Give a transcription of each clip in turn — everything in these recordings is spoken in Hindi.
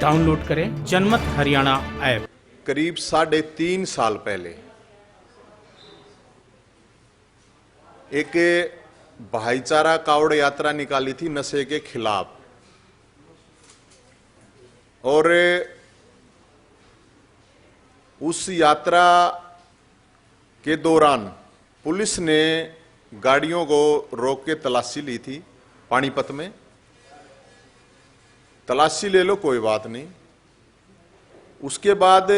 डाउनलोड करें जनमत हरियाणा ऐप। करीब 3.5 साल पहले एक भाईचारा कावड़ यात्रा निकाली थी नशे के खिलाफ, और उस यात्रा के दौरान पुलिस ने गाड़ियों को रोक के तलाशी ली थी। पानीपत में तलाशी ले लो, कोई बात नहीं। उसके बाद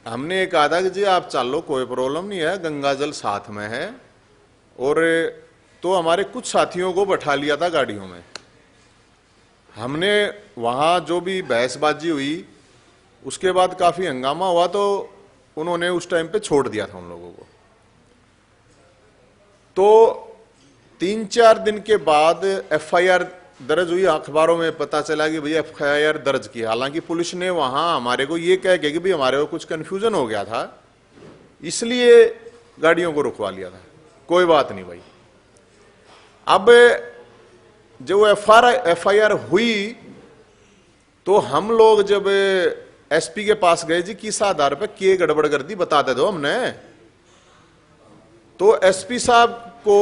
हमने कहा था कि जी आप चलो, कोई प्रॉब्लम नहीं है, गंगा जल साथ में है। और तो हमारे कुछ साथियों को बैठा लिया था गाड़ियों में। हमने वहाँ जो भी बहसबाजी हुई, उसके बाद काफ़ी हंगामा हुआ, तो उन्होंने उस टाइम पे छोड़ दिया था उन लोगों को। तो 3-4 दिन के बाद एफआईआर दर्ज हुई। अखबारों में पता चला कि भैया एफआईआर दर्ज की। हालांकि पुलिस ने वहाँ हमारे को ये कह के कि भाई हमारे को कुछ कन्फ्यूजन हो गया था, इसलिए गाड़ियों को रुकवा लिया था। कोई बात नहीं भाई। अब जब एफआईआर हुई तो हम लोग जब एसपी के पास गए, जी किस आधार पर क्या गड़बड़ कर दी बताते दो हमने। तो एसपी साहब को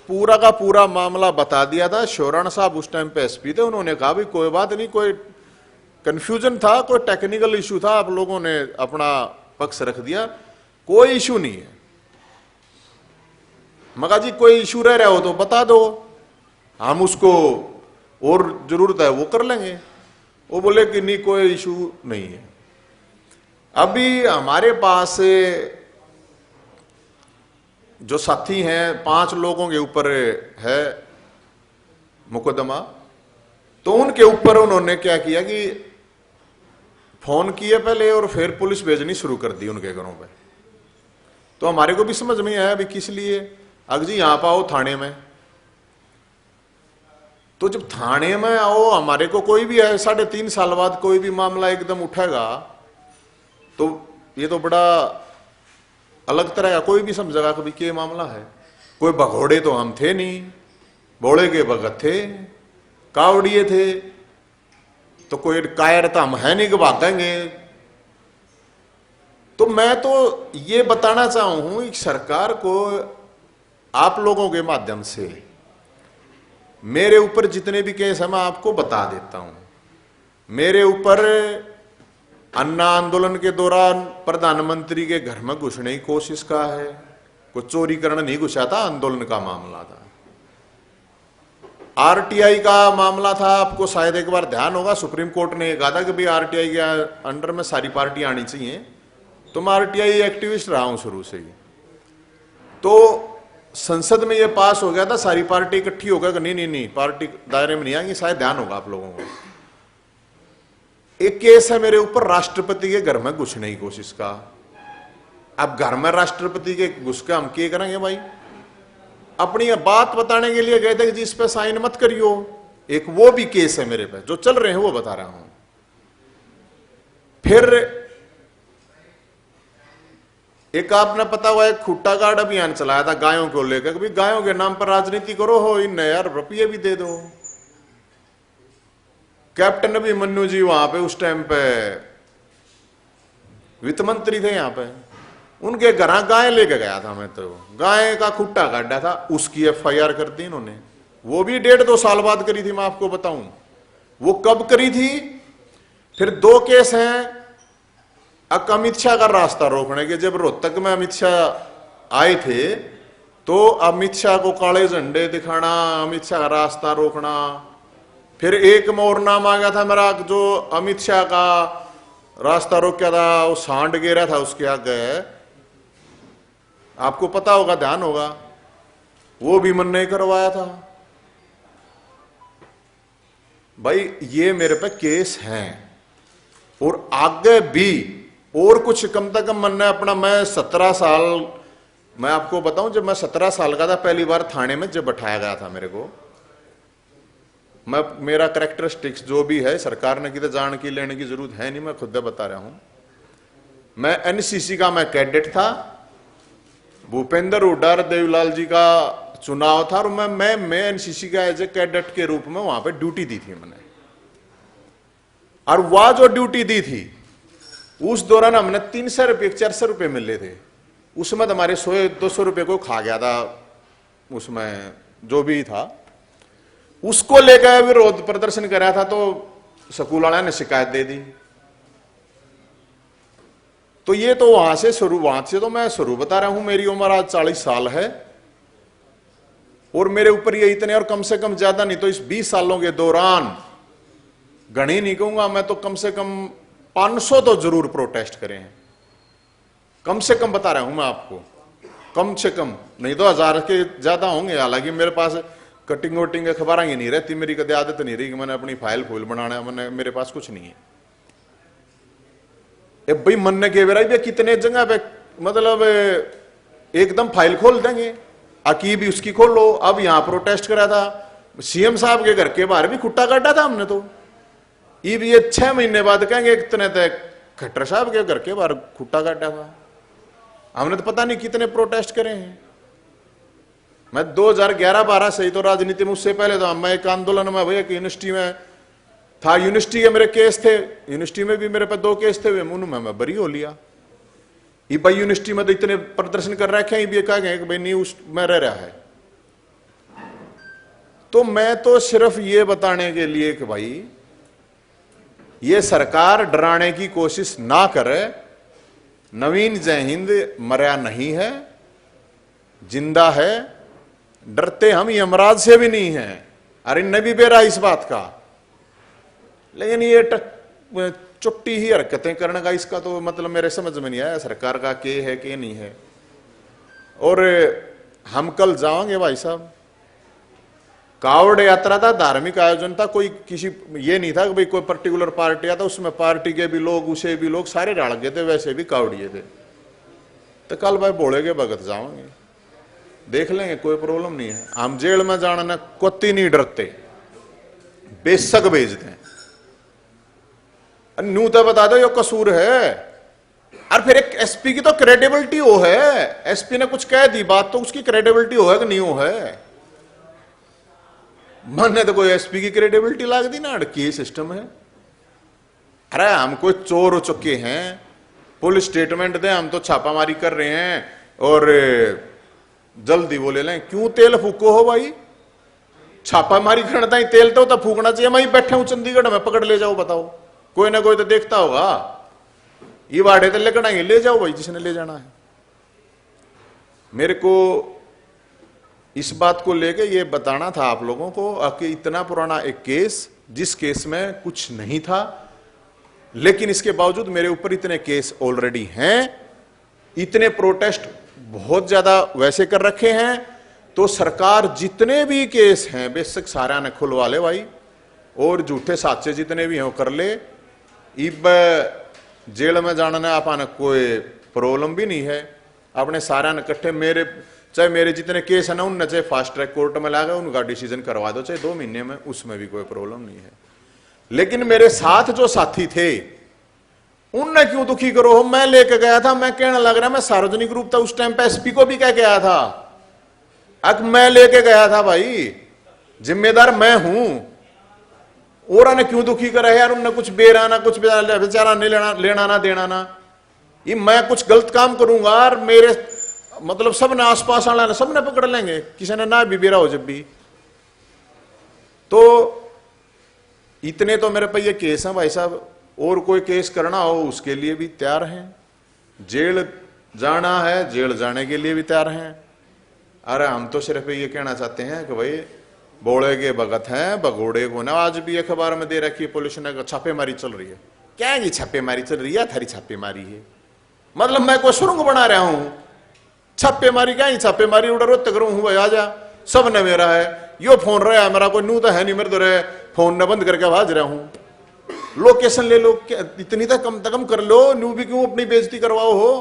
पूरा का पूरा मामला बता दिया था। शोरण साहब उस टाइम पे एसपी थे। उन्होंने कहा भी कोई बात नहीं, कोई कंफ्यूजन था, कोई टेक्निकल इशू था, आप लोगों ने अपना पक्ष रख दिया, कोई इशू नहीं है। मगर जी कोई इशू रह रहा हो तो बता दो, हम उसको और जरूरत है वो कर लेंगे। वो बोले कि नहीं कोई इशू नहीं है। अभी हमारे पास जो साथी हैं 5 लोगों के ऊपर है मुकदमा। तो उनके ऊपर उन्होंने क्या किया कि फोन किए पहले और फिर पुलिस भेजनी शुरू कर दी उनके घरों पे। तो हमारे को भी समझ में आया भी किस लिए। अगर जी यहां पाओ थाने में, तो जब थाने में आओ, हमारे को कोई भी है 3.5 साल बाद कोई भी मामला एकदम उठेगा तो ये तो बड़ा अलग तरह का, कोई भी समझेगा कभी क्या मामला है। कोई भगोड़े तो हम थे नहीं, बोले के भगत थे, कावड़िए थे, तो कोई कायर तो हम है नहीं कि भागेंगे। तो मैं तो ये बताना चाहूं कि सरकार को आप लोगों के माध्यम से मेरे ऊपर जितने भी केस है मैं आपको बता देता हूं। मेरे ऊपर अन्ना आंदोलन के दौरान प्रधानमंत्री के घर में घुसने की कोशिश का है। कोई चोरी करने नहीं घुसा था, आंदोलन का मामला था। आरटीआई का मामला था, आपको शायद एक बार ध्यान होगा, सुप्रीम कोर्ट ने कहा था कि भाई आरटीआई के अंडर में सारी पार्टी आनी चाहिए। तो मैं आरटीआई एक्टिविस्ट रहा हूं शुरू से ही। तो संसद में ये पास हो गया था, सारी पार्टी इकट्ठी हो गया कि नहीं पार्टी दायरे में नहीं आएंगी, शायद ध्यान होगा आप लोगों को। एक केस है मेरे ऊपर राष्ट्रपति के घर में घुसने की कोशिश का। अब घर में राष्ट्रपति के घुस के हम क्या करेंगे भाई। अपनी बात बताने के लिए गए थे कि जी इस पे साइन मत करियो। एक वो भी केस है मेरे पे, जो चल रहे हैं वो बता रहा हूं। फिर एक आपने पता हुआ एक खूटा गार्ड अभियान चलाया था गायों को लेकर, कभी गायों के नाम पर राजनीति करो हो, इन यार रुपये भी दे दो। कैप्टन अभिमन्यु जी वहां पे उस टाइम पे वित्त मंत्री थे यहां पे, उनके घर गाय लेके गया था मैं। तो गाय का खुट्टा काटा था, उसकी एफआईआर कर दी इन्होंने। वो भी 1.5-2 साल बाद करी थी। मैं आपको बताऊं वो कब करी थी। फिर 2 केस हैं अमित शाह का रास्ता रोकने के। जब रोहतक में अमित शाह आए थे तो अमित शाह को काले झंडे दिखाना, अमित शाह का रास्ता रोकना। फिर एक और नाम आ गया था मेरा, जो अमित शाह का रास्ता रोका था, वो सांड गिरा था उसके आगे, आपको पता होगा, ध्यान होगा, वो भी मन नहीं करवाया था। भाई ये मेरे पे केस हैं और आगे भी और कुछ कम से कम मन है अपना। मैं 17 साल, मैं आपको बताऊं, जब मैं 17 साल का था पहली बार थाने में जब बैठाया गया था मेरे को, मैं मेरा कैरेक्टरिस्टिक्स जो भी है सरकार ने कितने जान की लेने की जरूरत है नहीं, मैं खुद बता रहा हूं। मैं एनसीसी का मैं कैडेट था। भूपेंद्र हुड्डा देवलाल जी का चुनाव था और मैं एनसीसी का एज ए कैडेट के रूप में वहां पे ड्यूटी दी थी मैंने। और वह जो ड्यूटी दी थी उस दौरान हमने 300 रुपये 400 रुपये मिले थे, उसमें तो हमारे 100-200 रुपये को खा गया था, उसमें जो भी था उसको लेकर विरोध प्रदर्शन कराया था, तो स्कूल वाले ने शिकायत दे दी। तो ये तो वहां से तो मैं शुरू बता रहा हूं। मेरी उम्र आज 40 साल है और मेरे ऊपर ये इतने, और कम से कम ज्यादा नहीं तो इस 20 सालों के दौरान, गणी नहीं कहूंगा मैं, तो कम से कम 500 तो जरूर प्रोटेस्ट करे हैं, कम से कम बता रहा हूं मैं आपको, कम से कम, नहीं तो 1000 के ज्यादा होंगे। हालांकि मेरे पास कटिंग वोटिंग अखबार ही नहीं रहती, मेरी कभी आदत नहीं रही कि मैंने अपनी फाइल फूल बनाना, मेरे पास कुछ नहीं है। भाई मन ने कह रहा है कितने जगह पे मतलब एकदम फाइल खोल देंगे, अकी भी उसकी खोल लो। अब यहां प्रोटेस्ट करा था, सीएम साहब के घर के बाहर भी खुट्टा काटा था हमने, तो ये 6 महीने बाद कहेंगे कितने तक खट्टर साहब के घर के बाहर खुट्टा काटा था। हमने तो पता नहीं कितने प्रोटेस्ट करे हैं। मैं 2011-12 से ही तो राजनीति में, उससे पहले तो मैं एक आंदोलन में भैया यूनिवर्सिटी में था, यूनिवर्सिटी के मेरे केस थे, यूनिवर्सिटी में भी मेरे पे 2 केस थे, उनमें मैं बरी हो लिया। ये भाई यूनिवर्सिटी में तो इतने प्रदर्शन कर रखे हैं, ये कह गए कि भाई न्यूज में रह रहा है। तो मैं तो सिर्फ ये बताने के लिए कि भाई ये सरकार डराने की कोशिश ना करे। नवीन जय हिंद मरा नहीं है, जिंदा है। डरते हम यमराज से भी नहीं है, अरे न भी बेरा इस बात का, लेकिन ये चुट्टी ही हरकतें करने का इसका तो मतलब मेरे समझ में नहीं आया सरकार का के है के नहीं है। और हम कल जाओगे भाई साहब, कावड़ यात्रा था, धार्मिक आयोजन था, कोई किसी ये नहीं था कि भाई कोई पर्टिकुलर पार्टी आता, उसमें पार्टी के भी लोग उसे भी लोग सारे डाल गए थे, वैसे भी कावड़िए थे। तो कल भाई बोले के भगत जाओगे, देख लेंगे, कोई प्रॉब्लम नहीं है। हम जेल में जाना ना कोती नहीं डरते, बेशक भेजते हैं। न्यू तो बता दो ये कसूर है, और फिर एक एसपी की तो क्रेडिबिलिटी हो है, एसपी ने कुछ कह दी बात तो उसकी क्रेडिबिलिटी हो है कि नहीं हो है। मन ने तो कोई एसपी की क्रेडिबिलिटी लाग दी ना, अड़की सिस्टम है। अरे हम कोई चोर हो चुके हैं, पुलिस स्टेटमेंट दे हम तो छापामारी कर रहे हैं और जल्दी वो ले लें। क्यों तेल फूको हो भाई, छापामारी करना ही तेल तो फूकना चाहिए। मैं बैठे हूं चंडीगढ़ में, पकड़ ले जाओ, बताओ, कोई ना कोई तो देखता होगा, ये वाड़े तो लेकर आएंगे, ले जाओ भाई जिसने ले जाना है। मेरे को इस बात को लेके ये बताना था आप लोगों को कि इतना पुराना एक केस, जिस केस में कुछ नहीं था, लेकिन इसके बावजूद मेरे ऊपर इतने केस ऑलरेडी हैं, इतने प्रोटेस्ट बहुत ज्यादा वैसे कर रखे हैं। तो सरकार जितने भी केस हैं बेशक सारा ने खुलवा ले भाई, और झूठे साचे जितने भी हैं कर ले। इब जेल में जाना आप आने कोई प्रॉब्लम भी नहीं है, अपने सारा ने इकट्ठे, मेरे चाहे मेरे जितने केस है ना उनने चाहे फास्ट ट्रैक कोर्ट में लागे, उनका डिसीजन करवा दो, चाहे 2 महीने में, उसमें भी कोई प्रॉब्लम नहीं है। लेकिन मेरे साथ जो साथी थे उनने क्यों दुखी करो हो। मैं लेके गया था, मैं कहने लग रहा, मैं सार्वजनिक रूप था उस टाइम पे एसपी को भी कह के आया था, अब मैं लेके गया था भाई, जिम्मेदार मैं हूं। और ने क्यों दुखी करा है यार, उनने कुछ बेराना कुछ बेचारा नहीं लेना ना देना ना, ये मैं कुछ गलत काम करूंगा और मेरे मतलब सब ने आसपास वाला सब ने पकड़ लेंगे, किसी ने ना भी बेरा हो जब भी। तो इतने तो मेरे पे ये केस हैं भाई साहब, और कोई केस करना हो उसके लिए भी तैयार हैं, जेल जाना है जेल जाने के लिए भी तैयार हैं। अरे हम तो सिर्फ ये कहना चाहते हैं कि भाई बोले के भगत हैं, भगोड़े को ना। आज भी अखबार में दे रखी है पुलिस ने, छापेमारी चल रही है। क्या है छापेमारी चल रही है, थारी छापेमारी है, मतलब मैं कोई सुरंग बना रहा हूं, छापेमारी क्या ही छापेमारी, उड़ा रोत करूं हूं भाई, आ जा, सब ने मेरा है, यो फोन रहा है मेरा, कोई नू तो है नहीं मेरे तो रहे, फोन ने बंद करके भाज रहा हूं, लोकेशन ले लो, इतनी तक कम कर लो, नू भी क्यों अपनी बेइज्जती करवाओ हो,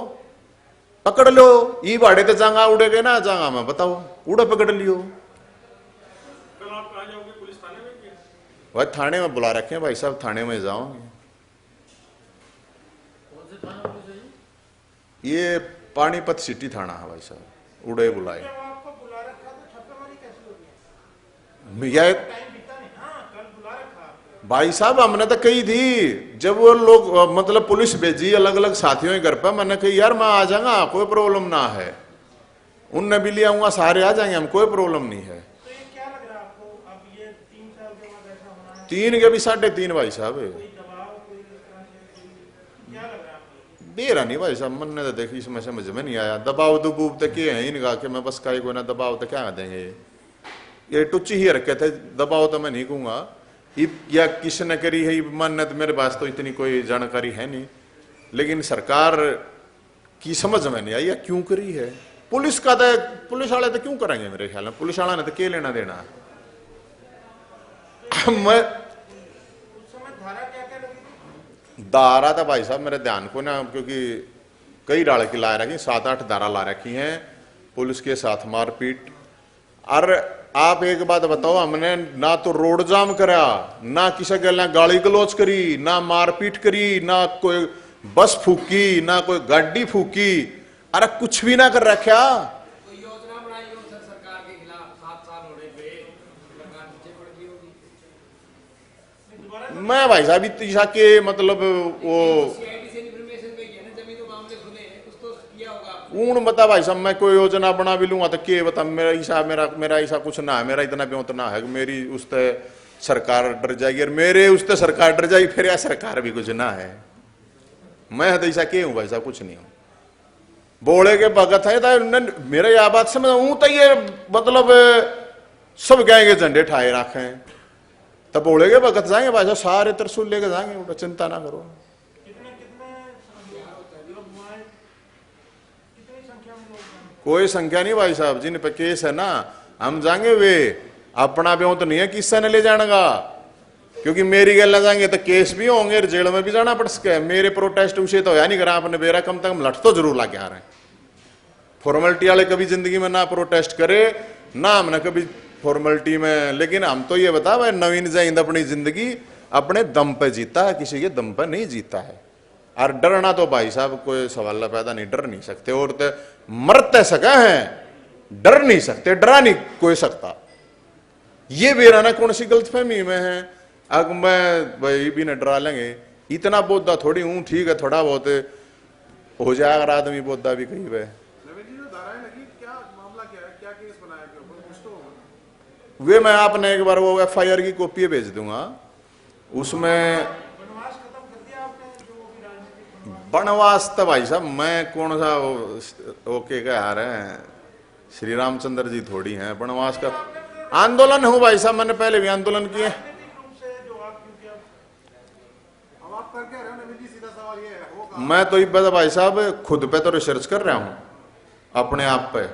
पकड़ लो। ई भाड़े तो जांगा उड़े गए ना, जांगा मैं बताओ, उड़ा पकड़ लियो। कल आप कहाँ जाओगे, पुलिस थाने में क्या? भाई थाने में बुला रखे हैं भाई साहब, थाने में जाओगे। कौन से थाना पुलिस है ये पानीपत सिटी थाना है भाई साहब, उड़े बुलाए। आपको बुला रखा तो छापेमारी कैसे होगी? यह टाइम बीता नहीं, हाँ कल बुला रखा भाई साहब हमने तो कही थी, जब वो लोग मतलब पुलिस भेजी अलग अलग साथियों के घर पर, मैंने कही यार मैं आ जाऊंगा, कोई प्रॉब्लम ना है, उनने भी लिया आऊंगा, सारे आ जाएंगे, हम कोई प्रॉब्लम नहीं है। तो ये क्या लग रहा है आपको, अब ये 3 साल के बाद ऐसा होना है? 3 के भी 3.5 भाई साहब कोई दबाव, कोई इस तरह से क्या लग रहा है आपको? दे रहा नहीं भाई साहब, मन ने तो देखी, इसमें समझ में नहीं आया। दबाव दुबूब तक के है इनका कि मैं बस का ना दबाव तो क्या देंगे, ये टुच्ची ही रखे थे, दबाव तो मैं नहीं कहूंगा, या किसने करी है मन ने, तो मेरे पास तो इतनी कोई जानकारी है नहीं, लेकिन सरकार की समझ में नहीं आई या क्यों करी है। पुलिस का तो, पुलिस वाले तो क्यों करेंगे, मेरे ख्याल में पुलिस वाला ने तो क्या लेना देना। मैं उस समय धारा क्या क्या लगी थी? धारा था भाई साहब मेरे ध्यान को ना, क्योंकि कई डाल की ला रखी, 7-8 धारा ला रखी हैं, पुलिस के साथ मारपीट। और आप एक बात बताओ, हमने ना तो रोड जाम करा, ना किसी गल गाली गलोच करी, ना मारपीट करी, ना कोई बस फूकी, ना कोई गाड़ी फूकी, अरे कुछ भी ना कर रखा। कोई योजना बनाई हो सर सरकार के खिलाफ? 7 साल होने पे सरकार पीछे पड़ गई होगी। मैं भाई साहब इतना के मतलब वो सीआईडी से इन्फॉर्मेशन गई है ना, जब तो मामले खुले हैं, कुछ तो किया होगा आपने। ऊन बता भाई साहब, मैं कोई योजना बना भी लूंगा तो के बता, मेरा ऐसा कुछ ना है, मेरा इतना ब्योत ना है, मेरी उससे सरकार डर जाएगी, और मेरे उससे सरकार डर जाएगी, फिर या सरकार भी कुछ ना है। मैं तो ऐसा के हूं भाई साहब, कुछ नहीं हूं, बोले के भगत है तो मेरा यह बात समझ हूं, तो ये मतलब सब कहेंगे झंडे ठाए रखे हैं, तब बोले के भगत जाएंगे भाई साहब, सारे त्रिशूल लेके जाएंगे, चिंता ना करो। कितने लोग हुआ है? कितनी संख्या में लोग हैं? कोई संख्या नहीं भाई साहब, जिन पे केस है ना हम जाएंगे, वे अपना ब्यों तो नहीं है किस्सा ने ले जानेगा, क्योंकि मेरी गल ना जाएंगे तो केस भी होंगे, जेल में भी जाना पड़ सके। मेरे प्रोटेस्ट उसे तो है नहीं करा अपने बेरा, कम तक लट तो जरूर लाके आ रहे हैं। फॉर्मेलिटी वाले कभी जिंदगी में ना प्रोटेस्ट करे, ना हमने कभी फॉर्मेलिटी में, लेकिन हम तो ये बता भाई नवीन जैन अपनी जिंदगी अपने दम पे जीता है, किसी के दम पे नहीं जीता है। और डरना तो भाई साहब कोई सवाल पैदा नहीं, डर नहीं सकते, और तो मरते सके हैं, डर नहीं सकते, डरा नहीं कोई सकता। ये बेरा ना कौन सी गलतफहमी में है, अब मैं भाई भी न डरा लेंगे, इतना बोधा थोड़ी हूं, ठीक है थोड़ा बहुत हो जाएगा आदमी बोधा भी कहीं पे। वे मैं आपने एक बार वो FIR की कॉपी भेज दूंगा, उसमें वनवास खत्म कर दिया आपने, जो भी राजनीतिक वनवास तो भाई साहब मैं कौन सा ओके कह आ रहे हैं, श्री रामचंद्र जी थोड़ी हैं, वनवास का आंदोलन हूं भाई साहब, मैंने पहले भी आंदोलन किए। राजनीतिक रूप से जो आप, क्योंकि अब आप कर क्या रहे हो नवीन जी, सीधा सवाल ये है होगा। मैं तो ये भाई साहब खुद पे तो रिसर्च कर रहा हूं, अपने आप पे,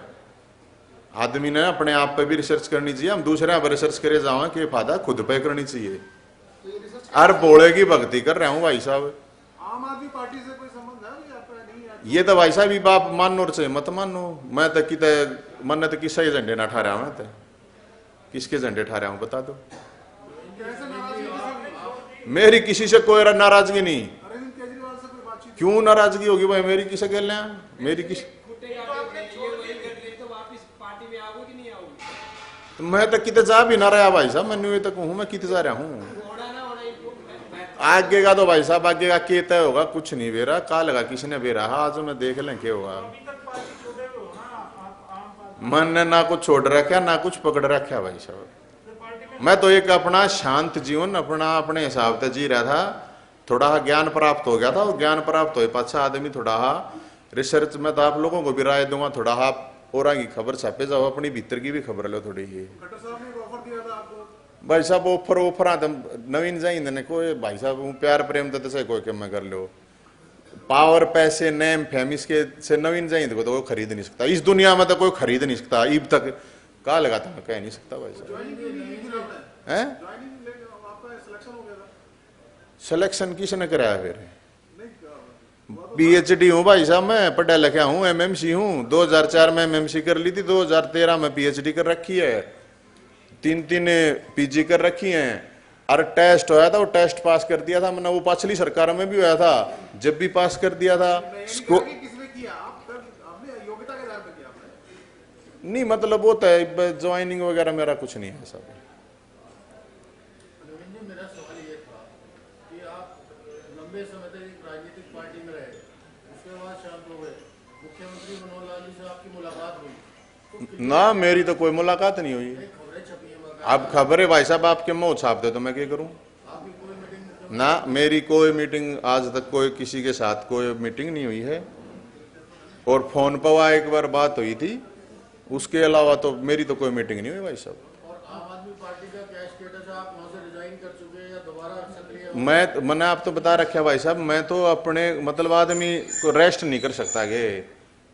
आदमी ने अपने आप पे भी रिसर्च करनी चाहिए, हम दूसरे पर रिसर्च करे जाओ कि फायदा खुद पे करनी चाहिए। और बोले की भक्ति कर रहा हूं भाई साहब। आम आदमी पार्टी से कोई संबंध है आपका? नहीं। ये तो भाई साहब ये बाप मानो और चाहे मत मानो, मैं तो किते मन ने तो किसा ही झंडे ना ठा रहा हूं, मैं तो किसके झंडे ठा रहा हूं बता दो। मेरी किसी से कोई नाराजगी नहीं। अरविंद केजरीवाल से कोई बातचीत? क्यों नाराजगी होगी भाई, मेरी किसे कह लें, मेरी किस तो वापस पार्टी में आओगे कि नहीं आओगे? तो मैं तो किते जा भी ना रहा भाई साहब, मैं ये तक हूं, मैं किते जा रहा हूं। होना ना होना आगे का तो भाई साहब आगे का के तय होगा, कुछ नहीं बेरा का लगा किसी ने बेरा, आज मैं देख लें क्या होगा। अभी तक पार्टी छोड़े हुए हो ना आप, आम पार्टी मन ने ना कुछ छोड़ रखा ना कुछ पकड़ रखा भाई साहब। पार्टी में मैं तो एक अपना शांत जीवन अपने हिसाब से जी रहा था, थोड़ा ज्ञान प्राप्त हो गया था, और ज्ञान प्राप्त हो पाछा आदमी थोड़ा रिसर्च में तो आप लोगों को भी राय दूंगा, थोड़ा और की खबर छापे जाओ, अपनी भीतर की भी खबर लो थोड़ी ही। खट्टर साहब ने ऑफर दिया था आपको? भाई साहब ऑफर आते नवीन जाइन ने कोई भाई साहब प्यार प्रेम तो से कोई कम कर लो, पावर पैसे नेम फेमिस के से नवीन जाइन को तो कोई खरीद नहीं सकता, इस दुनिया में तो कोई खरीद नहीं सकता, अब तक कहा लगा था मैं कह नहीं सकता भाई साहब। हैं सिलेक्शन किसने कराया फिर? PhD हूं भाई साहब, मैं पढ़ा लिखा हूं, MMC हूं, 2004 में MMC कर ली थी, 2013 में PhD कर रखी है, 3 PG कर रखी हैं। और टेस्ट होया था, वो टेस्ट पास कर दिया था मैंने, वो पिछली सरकार में भी होया था, जब भी पास कर दिया था। किसने किया? आपने योग्यता के आधार पर किया आपने? नहीं मतलब वो तो ज्वाइनिंग वगैरह मेरा कुछ नहीं है सब। मेरा सवाल ये था लंबे समय तक एक राजनीतिक पार्टी में रहे, उसके बाद शांत हो गए, मुख्यमंत्री मनोहर लाल जी से आपकी मुलाकात हुई? ना, मेरी तो कोई मुलाकात नहीं हुई। खबरें छपी है, अब खबरें भाई साहब आपके मुंह छाप दे तो मैं क्या करूं? आपकी कोई मीटिंग? ना, मेरी कोई मीटिंग आज तक कोई किसी के साथ कोई मीटिंग नहीं हुई है। और फोन पर एक बार बात हुई थी, उसके अलावा तो मेरी तो कोई मीटिंग नहीं हुई भाई साहब। और आम आदमी पार्टी का क्या स्टेटस है? आप वहां से रिजाइन कर चुके हैं या दोबारा सक्रिय? मैंने आप तो बता रखा भाई साहब, मैं तो अपने मतलब आदमी को रेस्ट नहीं कर सकता गे,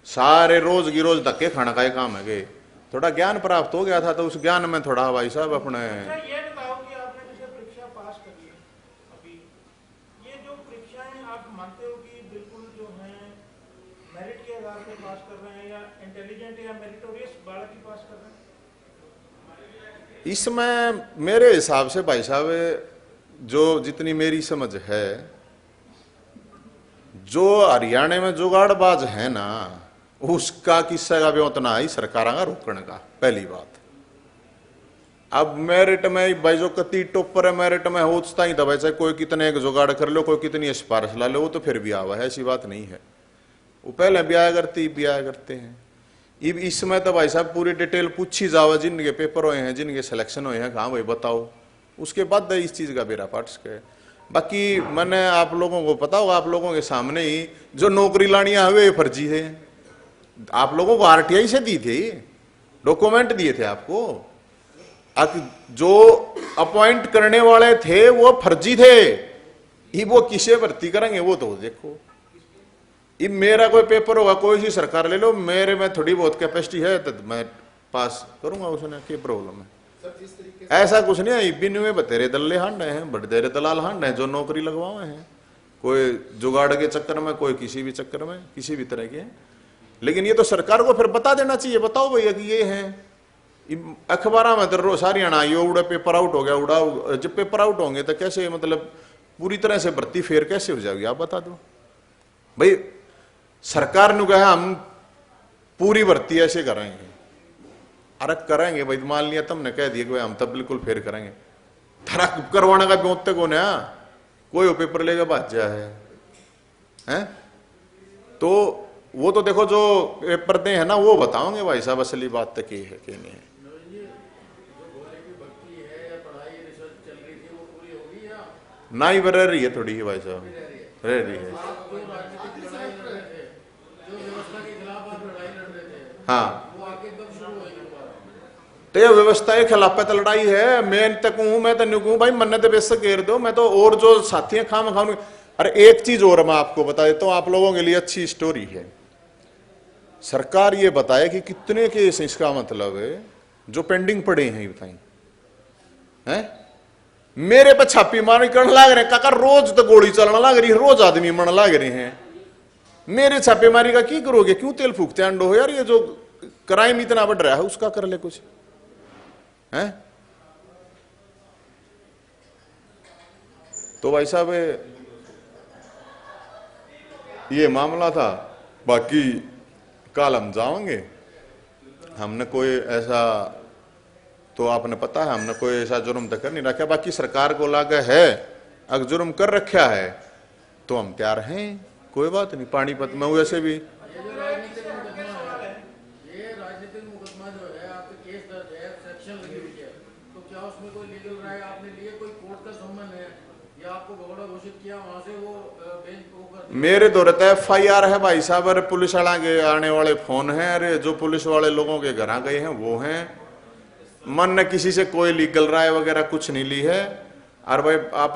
सारे रोज की रोज धक्के खाना का ही काम है गे। थोड़ा ज्ञान प्राप्त हो गया था तो उस ज्ञान में थोड़ा भाई साहब अपने। अच्छा, ये बताओ कि आपने जैसे परीक्षा पास करी है अभी, ये जो परीक्षाएं आप मानते हो कि बिल्कुल जो है मेरिट के आधार पर पास कर रहे हैं या इंटेलिजेंट या मेरिटोरियस बालक ही पास कर रहे हैं? इसमें मेरे हिसाब से भाई साहब, जो जितनी मेरी समझ है, जो हरियाणा में जुगाड़बाज है ना, उसका किस्सा का भी उतना ही सरकार का रोकने का। पहली बात, अब मेरिट में भाई जो कति टॉपर है मेरिट में होता ही दबाई, चाहे कोई कितने एक जुगाड़ कर लो, कोई कितनी सिफारिश ला लो, वो तो फिर भी आवा है, ऐसी बात नहीं है। वो पहले भी आया करते हैं। अब इसमें तो भाई साहब पूरी डिटेल पूछी जावा, जिनके पेपर हुए हैं, जिनके सिलेक्शन हुए हैं, कहाँ भाई बताओ, उसके बाद इस चीज का बेरा पाठ है। बाकी मैंने आप लोगों को पता होगा, आप लोगों के सामने ही जो नौकरी लानियां हुए फर्जी है। आप लोगों को आरटीआई से दी थी, डॉक्यूमेंट दिए थे आपको। जो अपॉइंट करने वाले थे वो फर्जी थे, ये वो किसे भर्ती करेंगे वो तो देखो। ये मेरा कोई पेपर होगा, कोई सी सरकार ले लो, मेरे में थोड़ी बहुत कैपेसिटी है तो मैं पास करूंगा, उसने क्या प्रॉब्लम है? ऐसा कुछ नहीं है। बिन में बतेरे दल्ले हांडे हैं, बड़ेरे दलाल हांडे हैं जो नौकरी लगवाए हैं, कोई जुगाड़ के चक्कर में, कोई किसी भी चक्कर में, किसी भी तरह के। लेकिन ये तो सरकार को फिर बता देना चाहिए, बताओ भैया कि ये है। अखबार में तो रोज हरियाणा ये उड़ा पेपर आउट हो गया, उड़ा। जब पेपर आउट होंगे तो कैसे मतलब पूरी तरह से भर्ती फेर कैसे हो जाएगी, आप बता दो भाई। सरकार ने कहा हम पूरी भर्ती ऐसे करेंगे, अरे करेंगे भाई, मान लिया तुमने कह दिया कि भाई हम तब बिल्कुल फेर करेंगे, थरा करवाने का ब्योत तक होने कोई वो पेपर लेगा बात जा है। तो वो तो देखो जो पेपर दे है ना, वो बताओगे भाई साहब असली बात तक ये है कि नहीं है। ना ही रह रही है थोड़ी ही भाई साहब, रह रही है। हाँ, तो ये व्यवस्था के खिलाफ तो लड़ाई है। मैं तक हूं, मैं तो नहीं कहूं भाई मन्ने तो बेस घेर दो, मैं तो और जो साथी हैं खाम खाऊंगी। अरे एक चीज और मैं आपको बता देता हूं, आप लोगों के लिए अच्छी स्टोरी है। सरकार ये बताए कि कितने केस इसका मतलब है जो पेंडिंग पड़े हैं, बताइए हैं? मेरे पे छापी मारी करने लग रहे काका, रोज तो गोली चलने लग रही है, रोज आदमी मरने लग रहे हैं। मेरे छापेमारी का की करोगे? क्यों तेल फूकते अंडो हो यार? ये जो क्राइम इतना बढ़ रहा है उसका कर ले कुछ है। तो भाई साहब ये मामला था। बाकी कल हम जाओगे, हमने कोई ऐसा तो आपने पता है, हमने कोई ऐसा जुर्म तो कर नहीं रखा। बाकी सरकार को लागे है अगर जुर्म कर रखा है तो हम तैयार हैं, कोई बात नहीं। पानीपत में वैसे भी राजनीतिक मुकदमा जो है आपके केस दर्ज है, सेक्शन लगी हुई है, तो क्या उसमें कोई लीगल राय आपने लिए? कोई कोर्ट का सम्मन है या आपको भगोड़ा घोषित किया वहां से वो बेंच को कर? मेरे तो रहता है FIR है भाई साहब। अरे पुलिस वाला के आने वाले फोन है, अरे जो पुलिस वाले लोगों के घर गए हैं वो हैं। मन ने किसी से कोई लीगल राय वगैरह कुछ नहीं ली है। और भाई आप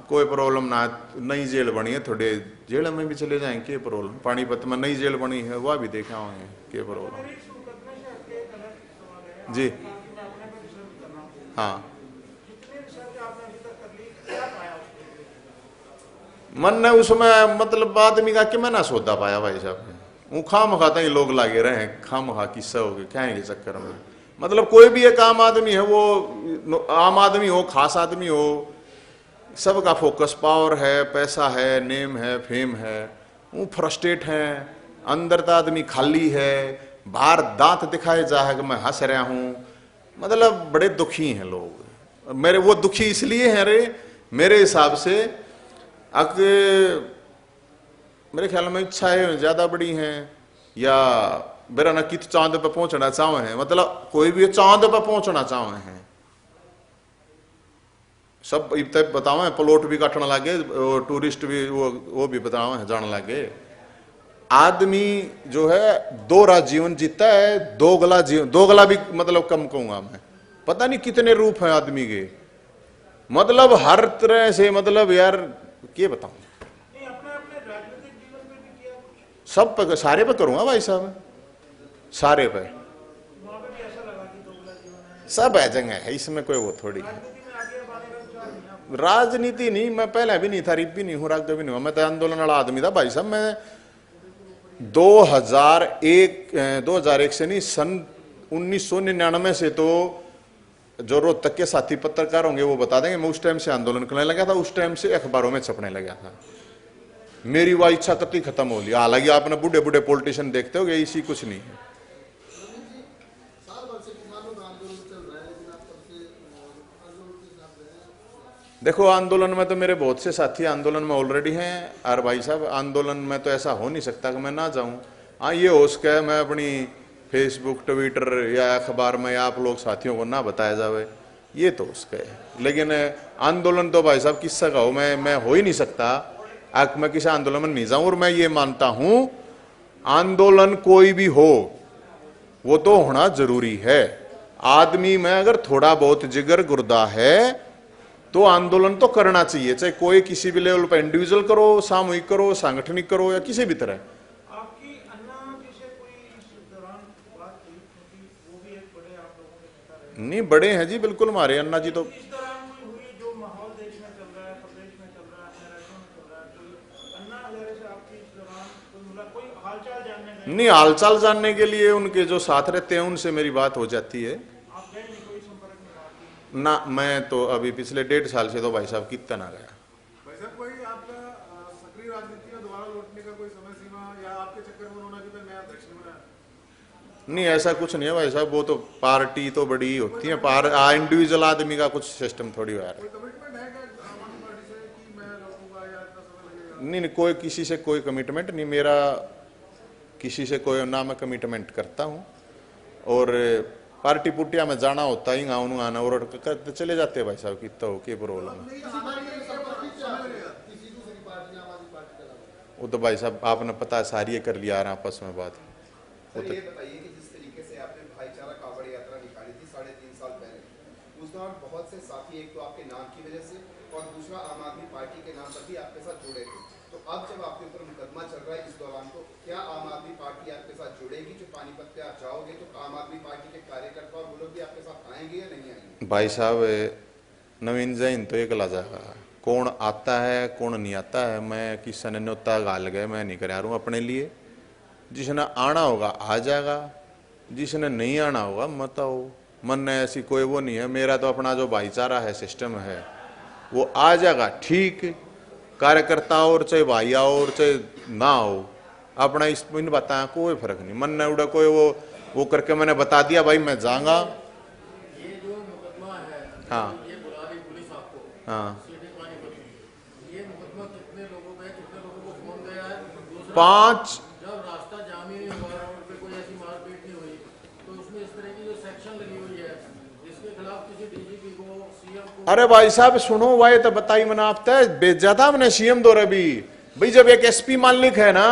कोई प्रॉब्लम ना, नई जेल बनी है, थोड़े जेल में भी चले जाएंगे, क्या प्रॉब्लम? पानीपत में नई जेल बनी है, वह भी देखा होंगे, क्या प्रॉब्लम जी? हाँ, मन ने उसमें मतलब आदमी का कि मैं ना सौदा पाया भाई साहब। वो खाम खाता ही लोग लागे रहे हैं, खाम खा किस्सा हो गए क्या है चक्कर में। मतलब कोई भी एक आम आदमी है, वो आम आदमी हो, खास आदमी हो, सबका फोकस पावर है, पैसा है, नेम है, फेम है, वो फ्रस्ट्रेट है। अंदर तो आदमी खाली है, बाहर दांत दिखाए जा है कि मैं हंस रहा हूं। मतलब बड़े दुखी हैं लोग। मेरे वो दुखी इसलिए हैं रे मेरे हिसाब से आगे मेरे ख्याल में इच्छाएं ज्यादा बड़ी हैं या मेरा ना कित चांद पे पहुंचना चाहे हैं, मतलब कोई भी चांद पे पहुंचना चाहे हैं, सब तब बताओ है, प्लॉट भी काटने लगे, टूरिस्ट भी वो भी बताओ है जाने लगे। आदमी जो है दोहरा जीवन जीता है, दोगला भी मतलब कम कहूंगा मैं, पता नहीं कितने रूप हैं आदमी के, मतलब हर तरह से, मतलब यार क्या बताऊं, नहीं अपने अपने राजनीतिक जीवन में भी किया कुछ, सब पे सारे पे करूंगा भाई साहब, सारे पे वहां पे भी ऐसा लगा कि दोगला जीवन है, सब है जगह है, इसमें कोई वो थोड़ी है। राजनीति में आगे बढ़ने का विचार नहीं आपका? राजनीति नहीं, मैं पहले भी नहीं था, रिप भी नहीं हूं, राग भी नहीं हुआ, मैं तो आंदोलन वाला आदमी था भाई साहब। मैं 2001 से नहीं, सन 1999 से तो जो रोहतक के साथी पत्रकार होंगे वो बता देंगे, मैं उस टाइम से आंदोलन करने लगा था, उस टाइम से अखबारों में छपने लगा था। मेरी वह इच्छा कतई खत्म हो गई। हालांकि आपने बूढ़े बूढ़े पॉलिटिशियन देखते हो, इसी कुछ नहीं है। देखो आंदोलन में तो मेरे बहुत से साथी आंदोलन में ऑलरेडी हैं, और भाई साहब आंदोलन में तो ऐसा हो नहीं सकता कि मैं ना जाऊं। हाँ ये हो सके मैं अपनी फेसबुक ट्विटर या अखबार में आप लोग साथियों को ना बताया जावे, ये तो उसका है, लेकिन आंदोलन तो भाई साहब किस्सा का हो, मैं हो ही नहीं सकता आज मैं किसी आंदोलन में नहीं जाऊं। और मैं ये मानता हूं आंदोलन कोई भी हो वो तो होना जरूरी है। आदमी में अगर थोड़ा बहुत जिगर गुर्दा है तो आंदोलन तो करना चाहिए, चाहे कोई किसी भी लेवल पर इंडिविजुअल करो, सामूहिक करो, सांगठनिक करो या किसी भी तरह। आपकी अन्ना जी से कोई इस दौरान बात हुई, क्योंकि वो भी एक बड़े आप लोगों के नेता रहे? नहीं बड़े हैं जी, बिल्कुल हमारे अन्ना जी तो। इस दौरान कोई हुई जो माहौल देश में चल रहा है, प्रदेश में चल रहा है, अपने राज्यों में चल रहा है, कोई अन्ना हजारे से आपकी इस दौरान कोई मुला, कोई हालचाल जानने गए? नहीं, हालचाल जानने के लिए उनके जो साथ रहते हैं उनसे मेरी बात हो जाती है आप गए नहीं, कोई संपर्क में बात की? ना। मैं तो अभी पिछले 1.5 साल से तो भाई साहब कितना ना गया। भाई साहब कोई आपका सक्रिय राजनीति में दोबारा लौटने का कोई समय सीमा या आपके चक्कर में उन्होंने अभी तक नया अध्यक्ष नहीं बनाया? नहीं ऐसा कुछ नहीं है भाई साहब, वो तो पार्टी तो बड़ी होती है, इंडिविजुअल आदमी का कुछ सिस्टम थोड़ी हो रहा है। कोई कमिटमेंट है क्या आम आदमी पार्टी से कि मैं लौटूंगा या इतना समय लगेगा? नहीं नहीं, कोई किसी से कोई कमिटमेंट नहीं, मेरा किसी से कोई ना मैं कमिटमेंट करता हूँ। और पार्टी पुटिया में जाना होता ही आना और करते चले जाते हैं भाई साहब, कितना हो क्या प्रॉब्लम है। वो तो भाई साहब आपने पता है सारी कर लिया यार आपस में बात। सर ये बताइए कि जिस तरीके से आपने भाईचारा कावड़ यात्रा निकाली थी 3.5 साल पहले, उस दौरान बहुत से साथी एक तो आपके नाम की वजह से और दूसरा आम आदमी पार्टी के नाम पर भी आपके साथ जुड़े थे। तो अब जब आपके ऊपर मुकदमा चल रहा है इस दौरान, तो क्या आम आदमी पार्टी आपके साथ जुड़ेगी? जो पानीपत पे आप जाओगे तो आम आदमी पार्टी के कार्यकर्ता और वो लोग भी आपके साथ आएंगे या नहीं आएंगे? भाई साहब नवीन जैन तो एक जाएगा, कौन आता है कौन नहीं आता है, मैं किसी ने न्योता गाल गए मैं नहीं करा रहा हूँ अपने लिए। जिसने आना होगा आ जाएगा, जिसने नहीं आना होगा मत आओ। मन में ऐसी कोई वो नहीं है, मेरा तो अपना जो भाईचारा है सिस्टम है वो आ जाएगा ठीक। कार्यकर्ता और चाहे भाई आओ और चाहे ना हो, अपना इस इन बताया कोई फर्क नहीं। मन ने उड़ा कोई वो करके मैंने बता दिया भाई मैं जाऊंगा। ये जो मुकदमा है, हाँ ये बुला रही पुलिस आपको, हाँ सीधे पानीपत में, ये मुकदमा कितने लोगों पे, कितने लोगों को फोन गया है? दूसरा, 5 जब रास्ता जाम ही नहीं हुआ, रोड पे कोई ऐसी मारपीट नहीं हुई, तो उसमें इस तरह की जो सेक्शन लगी हुई है, इसके खिलाफ किसी डीजीपी को, सीएम को? अरे भाई साहब सुनो, भाई तो बताई मना आपता भेजा था हमने सीएम दौरे भी। भाई जब एक एसपी मालिक है ना,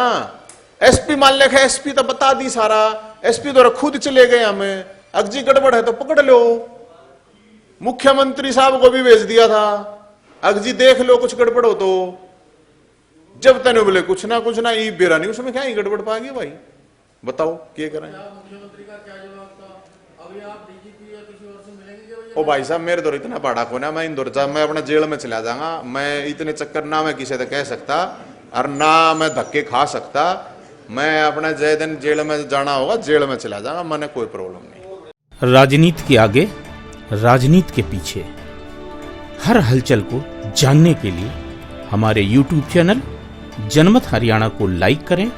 एसपी मालिक है, एसपी तो बता दी सारा, एसपी दौरे खुद चले गए हमें, अगजी गड़बड़ है तो पकड़ लो। मुख्यमंत्री साहब को भी भेज दिया था, अगजी देख लो कुछ गड़बड़ हो तो। जब तने बोले कुछ ना ई बेरा नहीं, उसमें क्या ही गड़बड़ पा गई भाई, बताओ क्या करें। मुख्यमंत्री का क्या जवाब था? अभी आप डीजीपी या किसी और से मिलेंगे क्या? ओ भाई साहब मेरे दौर इतना बड़ा को ना, मैं इंदौर जा मैं अपना जेल में चला जाऊंगा। मैं इतने चक्कर ना मैं किसी से कह सकता और ना मैं धक्के खा सकता। मैं अपना जय दिन जेल में जाना होगा जेल में चला जाऊंगा, मैंने कोई प्रॉब्लम नहीं। राजनीति के आगे राजनीति के पीछे हर हलचल को जानने के लिए हमारे YouTube चैनल जनमत हरियाणा को लाइक करें,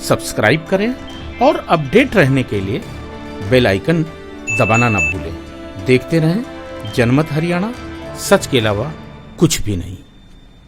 सब्सक्राइब करें और अपडेट रहने के लिए बेल आइकन दबाना ना भूलें। देखते रहें जनमत हरियाणा, सच के अलावा कुछ भी नहीं।